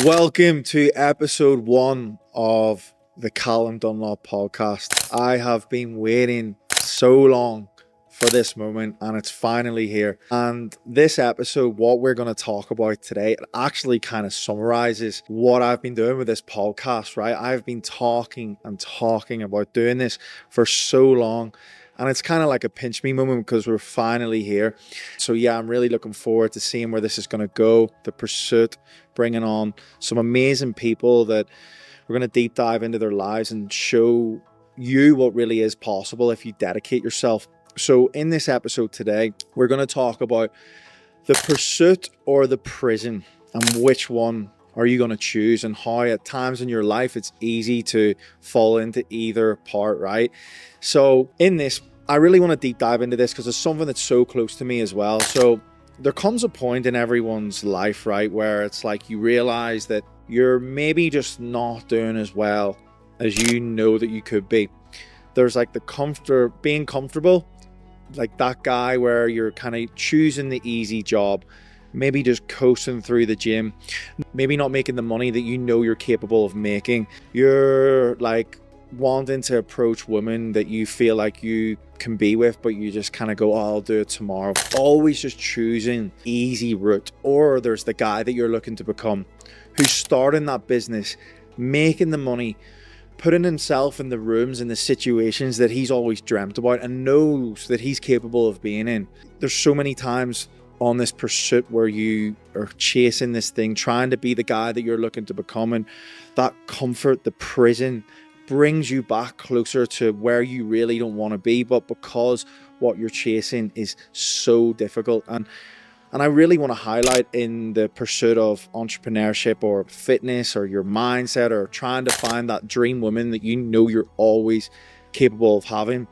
Welcome to episode 1 of the Callum Dunlop podcast. I have been waiting so long for this moment and it's finally here. And this episode, what we're going to talk about today, it actually kind of summarizes what I've been doing with this podcast, right? I've been talking about doing this for so long. And it's kind of like a pinch me moment because we're finally here. So yeah, I'm really looking forward to seeing where this is going to go. The pursuit, bringing on some amazing people that we're going to deep dive into their lives and show you what really is possible if you dedicate yourself. So in this episode today, we're going to talk about the pursuit or the prison and which one are you going to choose, and how at times in your life it's easy to fall into either part, right? So in this, I really want to deep dive into this because it's something that's so close to me as well. So there comes a point in everyone's life, right, where it's like you realize that you're maybe just not doing as well as you know that you could be. There's like the being comfortable, like that guy where you're kind of choosing the easy job, maybe just coasting through the gym, maybe not making the money that you know you're capable of making. You're like wanting to approach women that you feel like you can be with, but you just kind of go, oh, I'll do it tomorrow. Always just choosing easy route. Or there's the guy that you're looking to become, who's starting that business, making the money, putting himself in the rooms and the situations that he's always dreamt about and knows that he's capable of being in. There's so many times on this pursuit where you are chasing this thing, trying to be the guy that you're looking to become, and that comfort, the prison, brings you back closer to where you really don't want to be, but because what you're chasing is so difficult. And I really want to highlight in the pursuit of entrepreneurship or fitness or your mindset or trying to find that dream woman that you know you're always capable of having.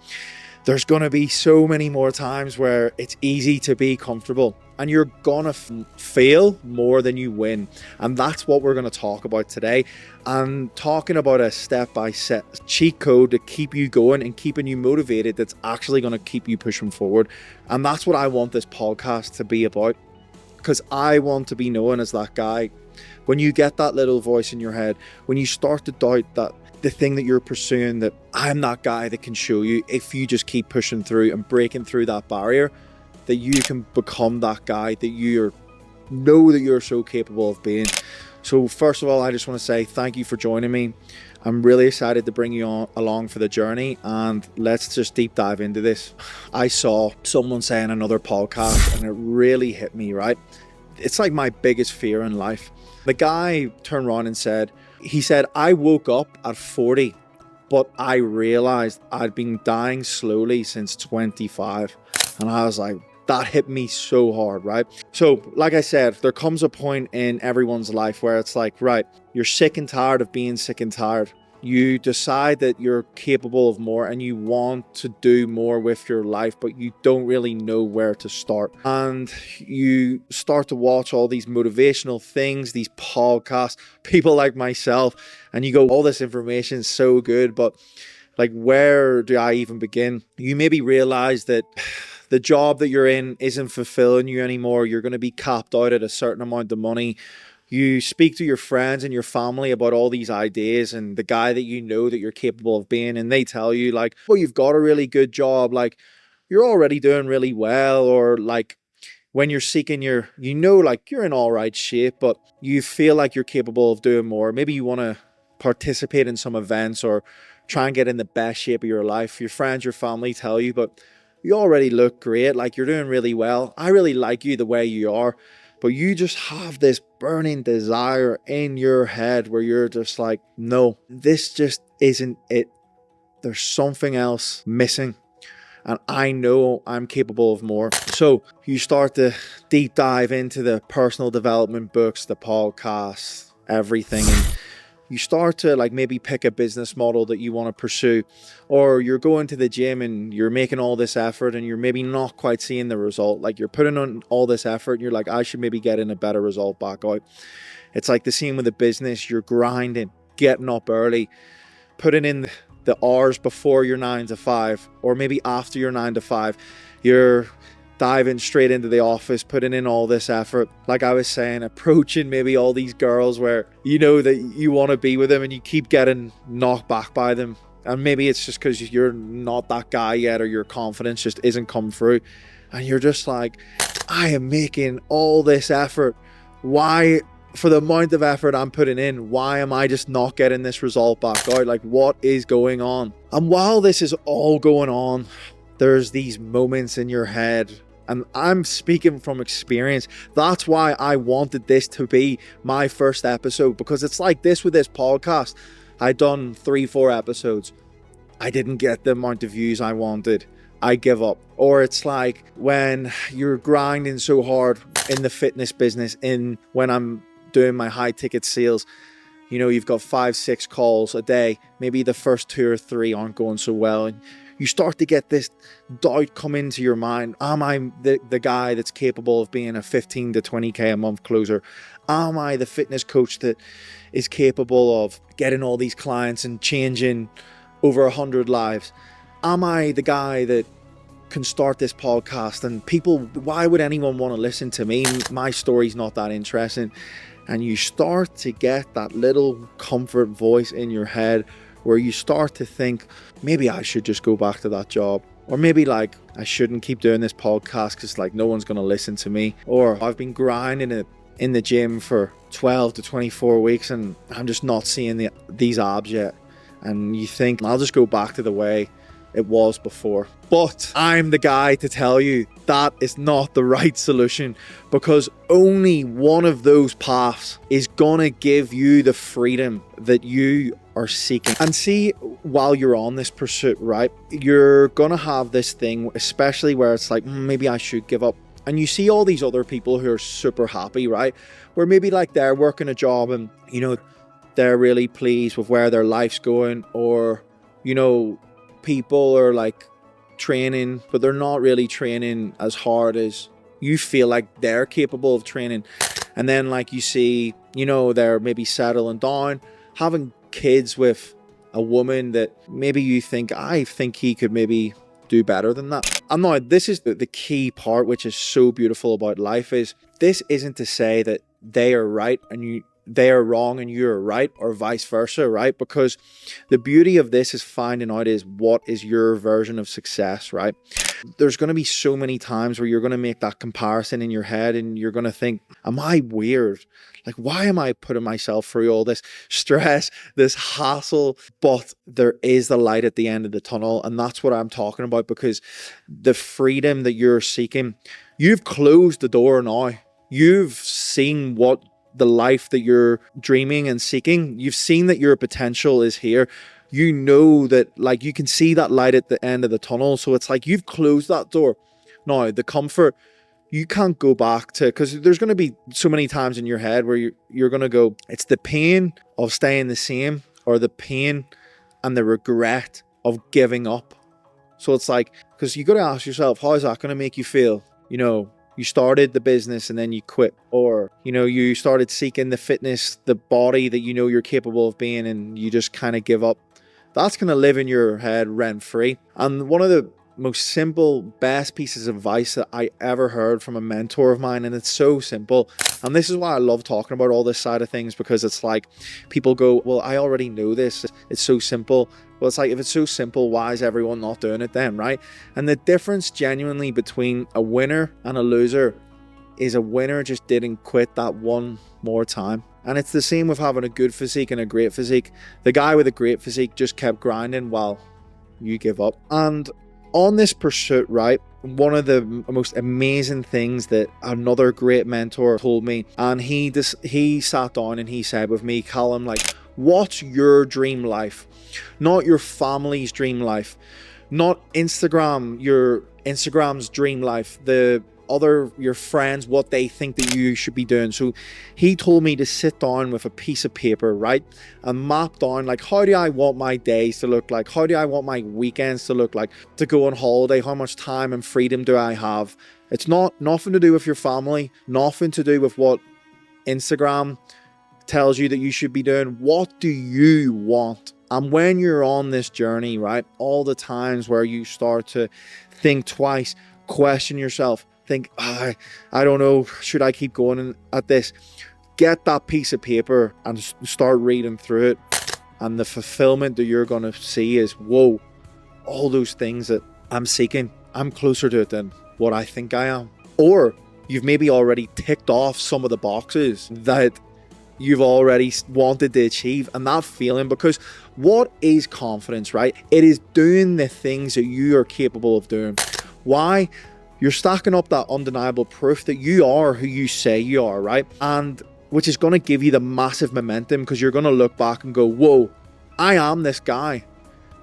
There's going to be so many more times where it's easy to be comfortable and you're going to fail more than you win. And that's what we're going to talk about today. I'm talking about a step-by-step cheat code to keep you going and keeping you motivated that's actually going to keep you pushing forward. And that's what I want this podcast to be about, because I want to be known as that guy. When you get that little voice in your head, when you start to doubt that the thing that you're pursuing, that I'm that guy that can show you, if you just keep pushing through and breaking through that barrier, that you can become that guy that you know that you're so capable of being. So first of all, I just want to say thank you for joining me. I'm really excited to bring you along for the journey, and let's just deep dive into this. I saw someone say in another podcast and it really hit me, right? It's like my biggest fear in life. The guy turned around and said, I woke up at 40, but I realized I'd been dying slowly since 25. And I was like, that hit me so hard, right? So like I said, there comes a point in everyone's life where it's like, right, you're sick and tired of being sick and tired. You decide that you're capable of more and you want to do more with your life, but you don't really know where to start. And you start to watch all these motivational things, these podcasts, people like myself, and you go, all this information is so good, but like, where do I even begin? You maybe realize that the job that you're in isn't fulfilling you anymore. You're going to be capped out at a certain amount of money. You speak to your friends and your family about all these ideas and the guy that you know that you're capable of being, and they tell you like, well, you've got a really good job, like you're already doing really well, or like when you're seeking like you're in all right shape, but you feel like you're capable of doing more. Maybe you want to participate in some events or try and get in the best shape of your life. Your friends, your family tell you, but you already look great, like you're doing really well. I really like you the way you are. But you just have this burning desire in your head where you're just like, no, this just isn't it. There's something else missing. And I know I'm capable of more. So you start to deep dive into the personal development books, the podcasts, everything. And you start to like maybe pick a business model that you want to pursue, or you're going to the gym and you're making all this effort and you're maybe not quite seeing the result. Like you're putting on all this effort and you're like, I should maybe get in a better result back out. It's like the same with a business. You're grinding, getting up early, putting in the hours before your 9 to 5, or maybe after your 9 to 5. You're diving straight into the office, putting in all this effort, like I was saying, approaching maybe all these girls where you know that you want to be with them and you keep getting knocked back by them. And maybe it's just because you're not that guy yet, or your confidence just isn't come through. And you're just like, I am making all this effort. Why, for the amount of effort I'm putting in, why am I just not getting this result back out? Like, what is going on? And while this is all going on, there's these moments in your head, and I'm speaking from experience. That's why I wanted this to be my first episode, because it's like this with this podcast. I'd done 3-4 episodes. I didn't get the amount of views I wanted. I give up. Or it's like when you're grinding so hard in the fitness business, when I'm doing my high ticket sales, you know, you've got 5-6 calls a day. Maybe the first 2 or 3 aren't going so well. And you start to get this doubt come into your mind. Am I the guy that's capable of being a 15 to 20K a month closer? Am I the fitness coach that is capable of getting all these clients and changing over 100 lives? Am I the guy that can start this podcast? And people, why would anyone want to listen to me? My story's not that interesting. And you start to get that little comfort voice in your head where you start to think, maybe I should just go back to that job. Or maybe like I shouldn't keep doing this podcast because like no one's going to listen to me. Or I've been grinding it in the gym for 12 to 24 weeks and I'm just not seeing these abs yet. And you think, I'll just go back to the way it was before. But I'm the guy to tell you that is not the right solution, because only one of those paths is gonna give you the freedom that you are seeking. And see, while you're on this pursuit, right, you're gonna have this thing, especially where it's like, maybe I should give up. And you see all these other people who are super happy, right, where maybe like they're working a job and, you know, they're really pleased with where their life's going. Or, you know, people are like training, but they're not really training as hard as you feel like they're capable of training. And then like you see, you know, they're maybe settling down, having kids with a woman that maybe you think, I think he could maybe do better than that. And now this is the key part, which is so beautiful about life, is this isn't to say that they are right and they are wrong and you're right, or vice versa, right? Because the beauty of this is finding out is what is your version of success, right? There's going to be so many times where you're going to make that comparison in your head and you're going to think, am I weird? Like, why am I putting myself through all this stress, this hassle? But there is the light at the end of the tunnel. And that's what I'm talking about, because the freedom that you're seeking, you've closed the door now. You've seen what the life that you're dreaming and seeking. You've seen that your potential is here. You know that, like, you can see that light at the end of the tunnel. So it's like you've closed that door. Now, the comfort, you can't go back to, because there's going to be so many times in your head where you're going to go, it's the pain of staying the same, or the pain and the regret of giving up. So it's like, because you got to ask yourself, how is that going to make you feel? You know, you started the business and then you quit, or, you know, you started seeking the fitness, the body that you know you're capable of being, and you just kind of give up. That's going to live in your head rent free. And one of the most simple, best pieces of advice that I ever heard from a mentor of mine, and it's so simple. And this is why I love talking about all this side of things, because it's like people go, well, I already know this. It's so simple. Well, it's like, if it's so simple, why is everyone not doing it then, right? And the difference genuinely between a winner and a loser is a winner just didn't quit that one more time. And it's the same with having a good physique and a great physique. The guy with a great physique just kept grinding while you give up. And on this pursuit, right, one of the most amazing things that another great mentor told me, and he sat down and he said with me, Callum, like, what's your dream life? Not your family's dream life, not your Instagram's dream life, your friends, what they think that you should be doing. So he told me to sit down with a piece of paper, right, and map down, like, how do I want my days to look like? How do I want my weekends to look like? To go on holiday, how much time and freedom do I have? It's nothing to do with your family, nothing to do with what Instagram tells you that you should be doing. What do you want? And when you're on this journey, right, all the times where you start to think twice, question yourself, think, I don't know, should I keep going at this? Get that piece of paper and start reading through it. And the fulfillment that you're going to see is, whoa, all those things that I'm seeking, I'm closer to it than what I think I am. Or you've maybe already ticked off some of the boxes that you've already wanted to achieve, and that feeling, because what is confidence, right? It is doing the things that you are capable of doing. Why? You're stacking up that undeniable proof that you are who you say you are, right? And which is going to give you the massive momentum, because you're going to look back and go, whoa, I am this guy,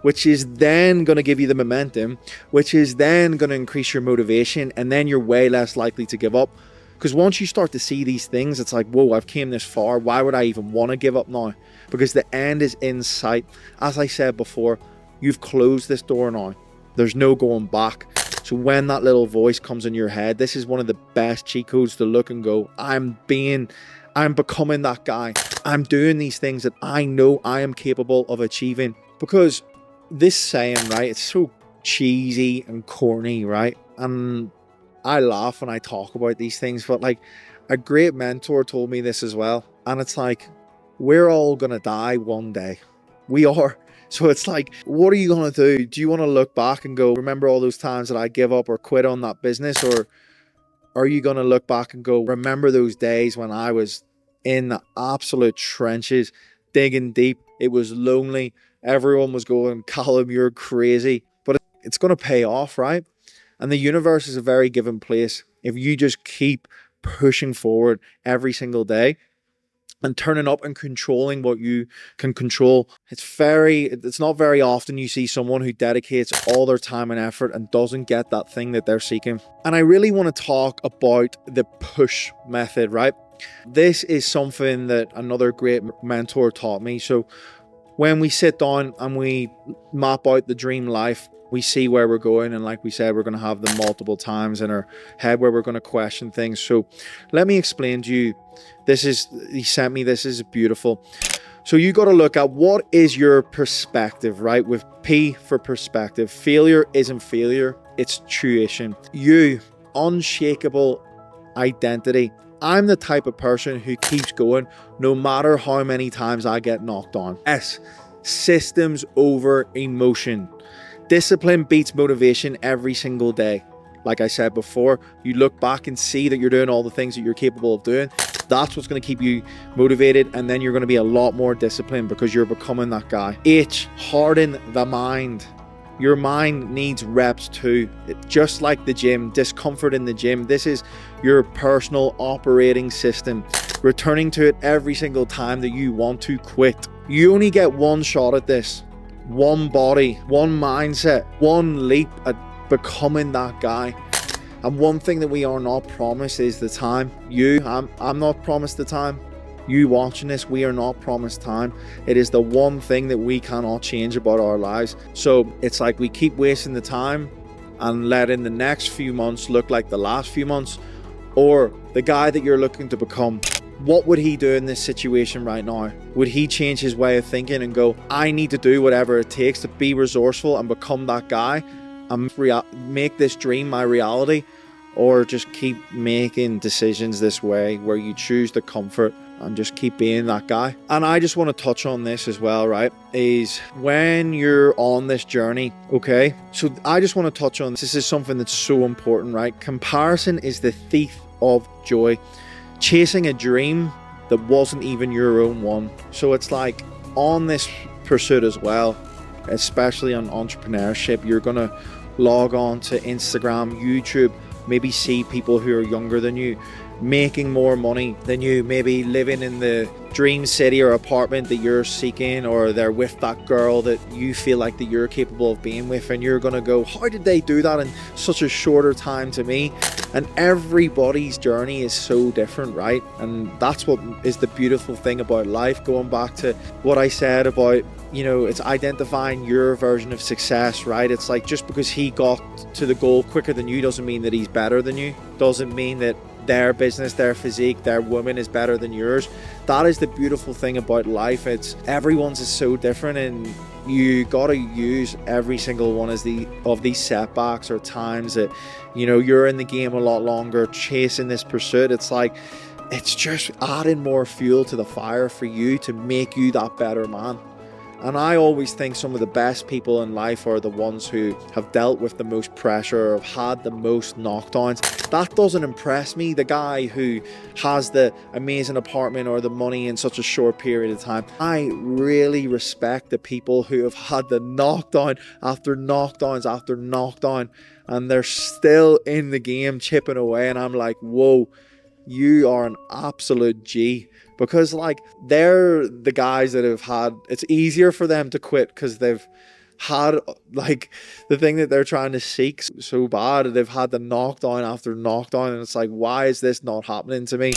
which is then going to give you the momentum, which is then going to increase your motivation, and then you're way less likely to give up. Because once you start to see these things, it's like, whoa, I've came this far. Why would I even want to give up now? Because the end is in sight. As I said before, you've closed this door now. There's no going back. So when that little voice comes in your head, this is one of the best cheat codes to look and go, I'm becoming that guy. I'm doing these things that I know I am capable of achieving. Because this saying, right, it's so cheesy and corny, right? And I laugh when I talk about these things, but like a great mentor told me this as well. And it's like, we're all going to die one day. We are. So it's like, what are you going to do? Do you want to look back and go, remember all those times that I give up or quit on that business? Or are you going to look back and go, remember those days when I was in the absolute trenches, digging deep? It was lonely. Everyone was going, Callum, you're crazy. But it's going to pay off, right? And the universe is a very given place. If you just keep pushing forward every single day and turning up and controlling what you can control, it's not very often you see someone who dedicates all their time and effort and doesn't get that thing that they're seeking. And I really want to talk about the push method, right? This is something that another great mentor taught me. So when we sit down and we map out the dream life, we see where we're going, and like we said, we're going to have them multiple times in our head where we're going to question things. So let me explain to you. He sent me this. Is beautiful. So you got to look at what is your perspective, right? With P for perspective. Failure isn't failure, it's tuition. You, unshakable identity. I'm the type of person who keeps going no matter how many times I get knocked down. S, systems over emotion. Discipline beats motivation every single day. Like I said before, you look back and see that you're doing all the things that you're capable of doing. That's what's going to keep you motivated, and then you're going to be a lot more disciplined because you're becoming that guy. H, harden the mind. Your mind needs reps too. Just like the gym, discomfort in the gym. This is your personal operating system. Returning to it every single time that you want to quit. You only get one shot at this. One body, one mindset, one leap at becoming that guy. And one thing that we are not promised is the time. I'm not promised the time. You watching this, we are not promised time. It is the one thing that we cannot change about our lives. So it's like we keep wasting the time and letting the next few months look like the last few months. Or the guy that you're looking to become, what would he do in this situation right now? Would he change his way of thinking and go, I need to do whatever it takes to be resourceful and become that guy and make this dream my reality? Or just keep making decisions this way where you choose the comfort and just keep being that guy? And I just want to touch on this as well, right? Is when you're on this journey, okay? So I just want to touch on this is something that's so important, right? Comparison is the thief of joy. Chasing a dream that wasn't even your own one. So it's like on this pursuit as well, especially on entrepreneurship, you're going to log on to Instagram, YouTube, maybe see people who are younger than you, making more money than you, maybe living in the dream city or apartment that you're seeking, or they're with that girl that you feel like that you're capable of being with, and you're going to go, how did they do that in such a shorter time to me? And everybody's journey is so different, right? And that's what is the beautiful thing about life. Going back to what I said about, it's identifying your version of success, right? It's like, just because he got to the goal quicker than you doesn't mean that he's better than you. Doesn't mean that their business, their physique, their woman is better than yours. That is the beautiful thing about life. It's everyone's is so different, and you got to use every single one of these setbacks or times that, you know, you're in the game a lot longer, chasing this pursuit. It's like, it's just adding more fuel to the fire for you to make you that better man. And I always think some of the best people in life are the ones who have dealt with the most pressure, or have had the most knockdowns. That doesn't impress me. The guy who has the amazing apartment or the money in such a short period of time. I really respect the people who have had the knockdown after knockdowns after knockdown, and they're still in the game chipping away. And I'm like, whoa, you are an absolute G. Because like, they're the guys that have had, it's easier for them to quit because they've had like the thing that they're trying to seek so bad. They've had the knockdown after knockdown, and it's like, why is this not happening to me?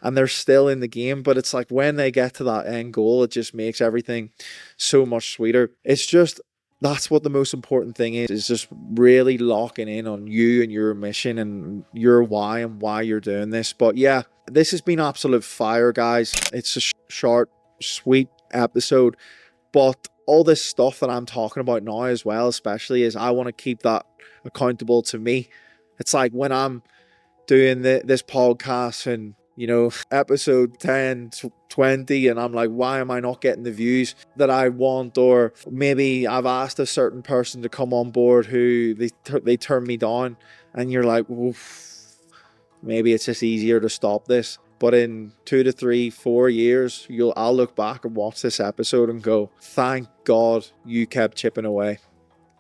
And they're still in the game. But it's like, when they get to that end goal, it just makes everything so much sweeter. It's just, that's what the most important thing is just really locking in on you and your mission and your why and why you're doing this. But yeah, this has been absolute fire, guys. It's a short, sweet episode, but all this stuff that I'm talking about now as well, especially, is I want to keep that accountable to me. It's like when I'm doing this podcast and, you know, episode 10, 20, and I'm like, why am I not getting the views that I want? Or maybe I've asked a certain person to come on board who they turn me down, and you're like, oof, maybe it's just easier to stop this. But in 2 to 3, 4 years, I'll look back and watch this episode and go, thank God you kept chipping away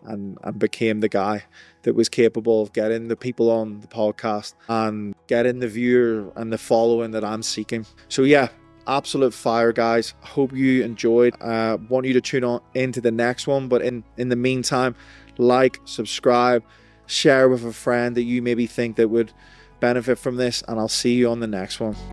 and became the guy that was capable of getting the people on the podcast and getting the viewer and the following that I'm seeking. So yeah, absolute fire, guys. Hope you enjoyed. Want you to tune on into the next one, but in the meantime, like, subscribe, share with a friend that you maybe think that would benefit from this, and I'll see you on the next one.